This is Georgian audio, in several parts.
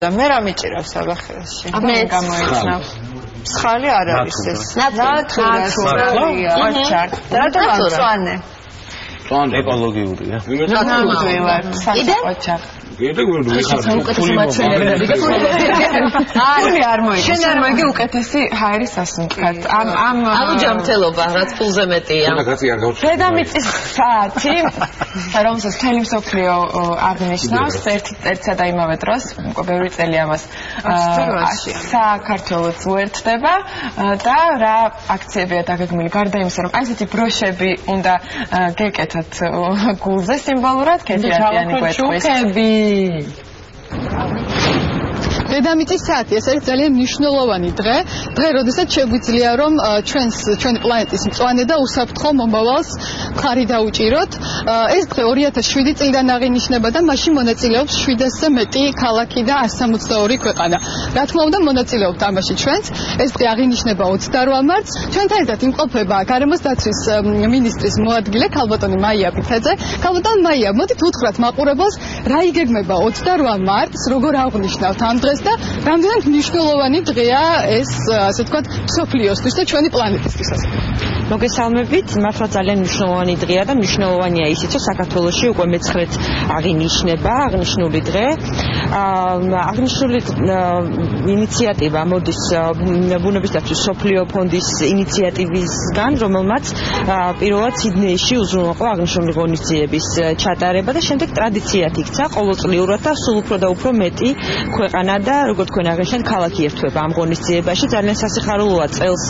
მე რა მიჭირავს საბახერში? მე გამოიცნა. Მსხალი არ არის ეს. ნატურალია. რატომ მწვანე? მწვანე ეკოლოგიურია. ნატურალია ვარ. ოჩახ. ფული არ მოიგე. შენ მოიგე უკეთესი ჰაერის ასუნთქად. ანუ ჯანმრთელობა, რაც ფულზე მეტია. დედამიწის საათი, რომელსაც მთელი მსოფლიო აღნიშნავს, ერთსა და იმავე დროს, ბევრი წელი ამას საქართველოც უერთდება და რა აქციებია დაგეგმილი, გარდა იმისა, რომ აი ესეთი ბროშები უნდა გეკეთოთ გულზე სიმბოლურად, კეთილიანი გვეტყვის. დედამიწის საათი ეს არის ძალიან მნიშვნელოვანი დღე, როდესაც შეგვიძლია რომ ჩვენი პლანეტის მწვანე და უსაფრთხო მომავალს ხარი დაუჭიროთ. ეს დღე 2007 წლიდან აღინიშნება და მასში მონაწილეობს 700-ზე მეტი ქალაქი და 162 ქვეყანა. რა თქმა უნდა, მონაწილეობთ ამაში ჩვენც. ეს დღე აღინიშნება 28 მარტს. ჩვენთან ერთად იმყოფება გარემოს დაცვის მინისტრის მოადგილე ქალბატონი მაია პითაძე. ქალბატონი მაია, მოდით უთხრათ მაყურებელს, რა იგეგმება 28 მარტს, როგორ აღნიშნავთ ამ დღეს და რამდენად მნიშვნელოვანი დღეა ეს, ასე ვთქვათ, მსოფლიოსთვის და ჩვენი პლანეტისთვისაც. მოგესალმებით, მართლა ძალიან მნიშვნელოვანი დღეა და მნიშვნელოვანია ისიც, რომ საქართველოში უკვე მე-9-ით აღნიშნული დღე. აღნიშნული ინიციატივა მოდის ბუნების დაცვის მსოფლიო ფონდის ინიციატივისგან, რომელმაც პირველად სიდნეიში უზრუნველყო აღნიშნული ღონისძიების ჩატარება და შემდეგ ტრადიციად იქცა ყოველწლიურად და სულ უფრო და უფრო მეტი ქვეყანა და როგორც თქვენ აღნიშნეთ, ქალაქი ერთვება ამ ღონისძიებაში. ძალიან სასიხარულოა წელს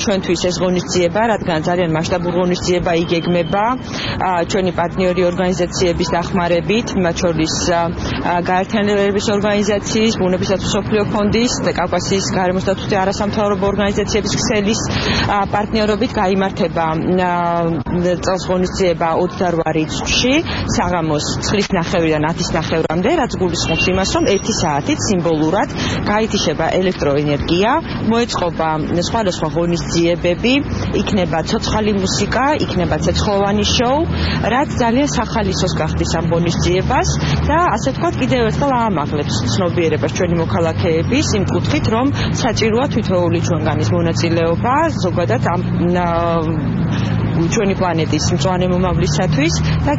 ჩვენთვის ეს ღონისძიება, რადგან ძალიან მასშტაბური ღონისძიება იგეგმება ჩვენი პარტნიორი ორგანიზაციების დახმარებით, მათ შორის გაერთიანებების ორგანიზაციის, ბუნების დაცვის მსოფლიო ფონდის და კავკასიის გარემოს დაცვის არასამთავრობო ორგანიზაციების ქსელის პარტნიორობით გაიმართება წელს ღონისძიება 28 რიცხვში, საღამოს 9:30-დან 10:30-მდე, რაც გულისხმობს იმას, რომ 1 საათით სიმბოლურად გაითიშება ელექტროენერგია, მოეწყობა სხვადასხვა ღონისძიებები, იქნება ცოცხალი მუსიკა, იქნება ცეცხლოვანი შოუ, რაც ძალიან სახალისოს გახდის ამ ღონისძიებას და ასე ვთქვათ, კიდევ ერთხელ აამაღლებს ცნობიერებას ჩვენი მოქალაქეების იმ კუთხით, რომ საჭიროა თითოეული ჩვენგანის მონაწილეობა ზოგადად ამ ჩვენი პლანეტის მწვანე მომავლისათვის და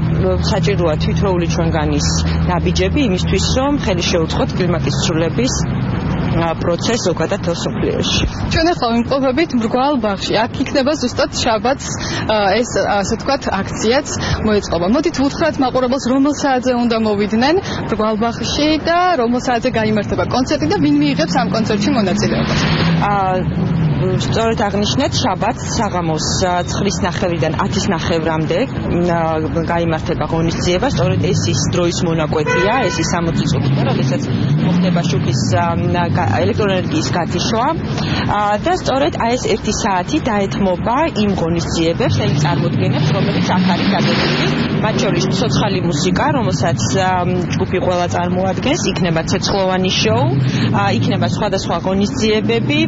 საჭიროა თითოეული ჩვენგანის ნაბიჯები იმისთვის, რომ ხელი შეუწყოთ კლიმატის ცვლილების პროცესს ზოგადად მსოფლიოში. ჩვენ ახლა ვიმყოფებით მრგვალ ბაღში. აქ იქნება ზუსტად შაბათს ეს ასე ვთქვათ აქციაც მოეწყობა. მოდით უთხრათ მაყურებელს, რომელ საათზე უნდა მოვიდნენ მრგვალ ბაღში და რომელ საათზე გაიმართება კონცერტი და ვინ მიიღებს ამ კონცერტში მონაწილეობას. სწორედ აღნიშნეთ, შაბათს საღამოს 9:30-დან 10:30-მდე გაიმართება ღონისძიება. სწორედ ეს ის დროის მონაკვეთია, ეს ის 60 წუთია, როდესაც მოხდება შუქის ელექტროენერგიის გათიშვა და სწორედ ეს 1 საათი დაეთმობა იმ ღონისძიებებს, იმ წარმოდგენებს, რომელიც აქ არის დაგეგმილი. მათ შორის ცოცხალი მუსიკა, რომელსაც ჯგუფი ყველა წარმოადგენს, იქნება ცეცხლოვანი შოუ, იქნება სხვადასხვა ღონისძიებები,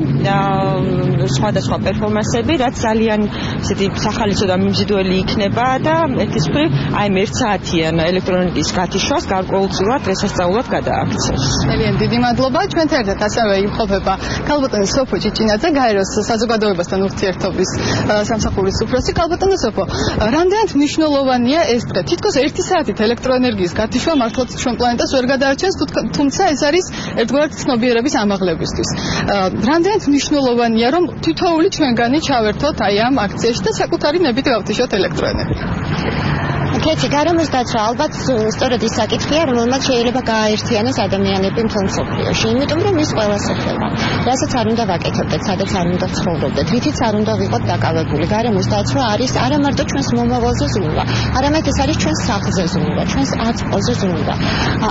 სხვადასხვა პერფორმანსები, რაც ძალიან ესეთი სახალისო და მიმზიდველი იქნება და ერთის მხრივ აი 1 საათიან ელექტროენერგიის გათიშვას გარკვეულწილად დღესასწაულად გადააქცევს. ძალიან დიდი მადლობა. ჩვენთან ერთად ასევე იმყოფება ქალბატონი სოფო ჭიჭინაძე, გაეროს საზოგადოებასთან ურთიერთობის სამსახურის უფროსი. ქალბატონი სოფო, რამდენად მნიშვნელოვანია ეს დღე? თითქოს 1 საათით ელექტროენერგიის გათიშვა მართლაც ჩვენ პლანეტას ვერ გადაარჩენს, თუმცა ეს არის ერთგვარად ცნობიერების ამაღლებისთვის. რამდენად მნიშვნელოვანია, რომ თითოეული ჩვენგანი ჩავერთოთ აი ამ აქციაში და საკუთარი ნებით გავთიშოთ ელექტროენერგია. კეთილი, გარემოს დაცვა ალბათ სწორედ ის საკითხია, რომელმაც შეიძლება გააერთიანოს ადამიანები მთელ მსოფლიოში, იმიტომ რომ ის ყველას ეხება. რასაც არ უნდა ვაკეთებდეთ, სადაც არ უნდა ცხოვრობდეთ, რითიც არ უნდა ვიყოთ დაკავებული. გარემოს დაცვა არის არა მარტო ჩვენს მომავალზე ზრუნვა, არამედ ეს არის ჩვენს სახლზე ზრუნვა, ჩვენს აწმყოზე ზრუნვა.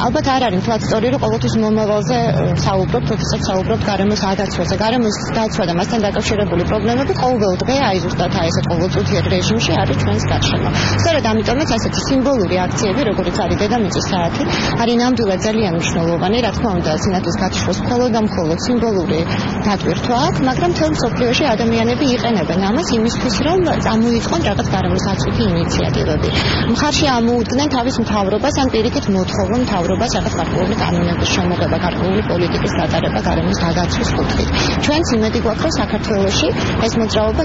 ალბათ არ არის მთლად სწორი, რომ ყოველთვის მომავალზე საუბრობთ, როდესაც საუბრობთ გარემოს დაცვაზე. გარემოს დაცვა და მასთან დაკავშირებული პრობლემები ყოველ დღე აი ზუსტად აი ესეთ ყოველწუთიერ რეჟიმში არის ჩვენს გარშემო. სწორედ ამიტომაც ასეთი სიმბოლური აქციები, როგორც არის დედამიწის საათი, არის ნამდვილად ძალიან მნიშვნელოვანი, რა თქმა უნდა, სინათლის გათიშვას მხოლოდ და მხოლოდ სიმბოლური დატვირთვა აქვს, მაგრამ მთელ მსოფლიოში ადამიანები იყენებენ ამას იმისთვის, რომ წამოიწყონ რაღაც გარემოსაწვდომი ინიციატივები. მხარში ამოუდგნენ თავის მთავრობას ან პირიქით მოთხოვონ მთავრობას რაღაც გარკვეული კანონების შემოღება, გარკვეული პოლიტიკის გატარება გარემოს გადაცვის კუთხით. ჩვენც იმედი გვაქვს, რომ საქართველოში ეს მოძრაობა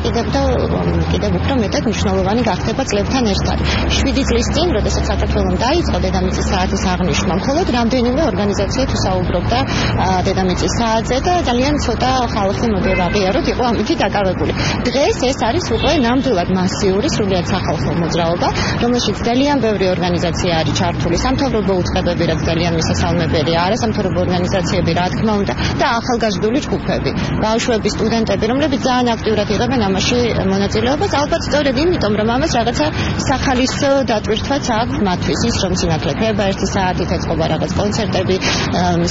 კიდევ უფრო მეტად მნიშვნელოვანი გახდება წლებთან ერთად. 7 წლის წინ, როდესაც საქართველოს დაიწყო დედამიწის საათის აღნიშვნა, მხოლოდ რამდენიმე ორგანიზაცია თუ საუბრობდა დედამიწის საათზე და ძალიან ცოტა ხალხი მოდიოდა აღიაროთ, იყო ამით დაკავებული. დღეს ეს არის უკვე ნამდვილად მასიური, სრულიად სახალხო მოძრაობა, რომელშიც ძალიან ბევრი ორგანიზაცია არის ჩართული, სამთავრობო უწყებები, რაც ძალიან მისასალმებელია, არასამთავრობო ორგანიზაციები, რა თქმა უნდა, და ახალგაზრდული ჯგუფები, ბავშვები, სტუდენტები, რომლებიც ძალიან აქტიურად იღებენ ამაში მონაწილეობას, ალბათ სწორედ იმიტომ, რომ ამას რაღაცა სახალისო დატვირთვაც აქვს მათთვის, ის რომ სინათლე ქება ერთი საათით, ეწყობა რაღაც კონცერტები,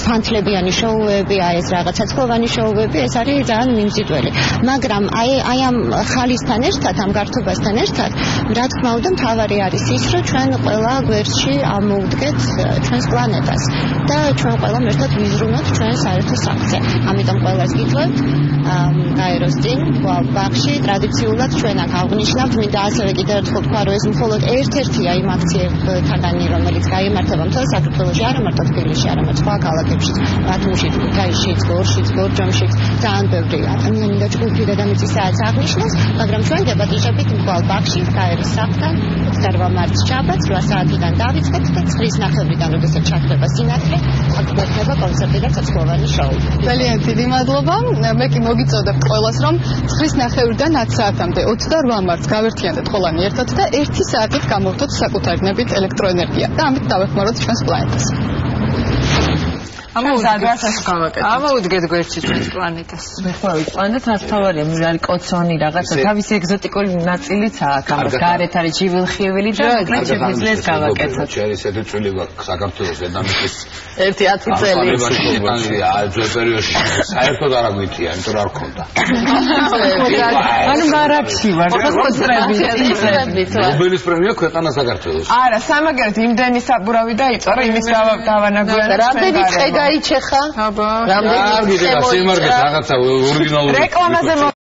სანთლებიანი შოუები, ეს რაღაც ცხოვანი შოუები, ეს არის ძალიან მიმზიდველი. მაგრამ აი ამ ხალისთან ერთად, ამ გართობასთან ერთად, რა თქმა უნდა, მთავარი არის ის, რომ ჩვენ ყველა გვერდში ამოვდგეთ ჩვენს პლანეტას და ჩვენ ყველამ ერთად ვიზრუნოთ ჩვენ საერთო საქმეზე. ამიტომ ყველას გითხოვთ გაეროს წინ, ბაღში ტრადიციულად ჩვენ აქ აღნიშნავთ, მინდა ასევე კიდევ ერთხელ თქვა, რომ ეს მხოლოდ ერთ-ერთია იმ აქციებთაგანი, რომელიც გაიმართება მთელ საქართველოში, არა მარტო თბილისში, არამედ სხვა ქალაქებშიც, ბათუმშიც, ქუთაისშიც, გორშიც, ბორჯომშიც, ძალიან ბევრი ადამიანი და ჯგუფი დედამიწის საათს აღნიშნავს, მაგრამ ჩვენ დებატიჟებით მკვალ ბაღში, გაეროს სახლთან, 28 მარტს შაბათს 8 საათიდან დავიწყებთ და 9:30-დან, როდესაც ჩაქრება სინათლე, აქ მოხდება კონცერტი და ცოცხლოვანი შოუ. ძალიან დიდი მადლობა. მე კი მოგიწოდებთ ყველას, რომ 9:30-დან 10 საათამდე 28 მარტს გავერთიანდეთ ყველანი ერთად და 1 საათით გამოვთოთ საკუთარი ნებით ელექტროენერგია და ამით დავეხმაროთ ჩვენს პლანეტას. ამოუდგეთ გვერდში ჩვენს პლანეტას. მე ხო პლანეტას თავარია, მე არის კოცონი რაღაცა, თავისი ეგზოტიკური ნაწილიც აქვს, ამას გარეთ არის ჯივილ-ხივილი და შეგვიძლია ეს გავაკეთოთ. ჩვენ ისეთი წვლილი გვაქვს საქართველოს დედამიწის 1-10 წელი. აი პერიოდში საერთოდ არ აგვიწია, იმიტომ რა რქონდა. ანუ მარაკში ვარ, კონცერტები. ნობელის პრემია ქვეყანა საქართველოს. არა, სამაგერად იმდენი საბურავი დაიწყო, რომ იმის დავანაგვიანე. რამდენი წე გაიჩეხა? აბა. რამდენი წე მოიჭრა? რაღაცა ორიგინალური. რეკლამაზე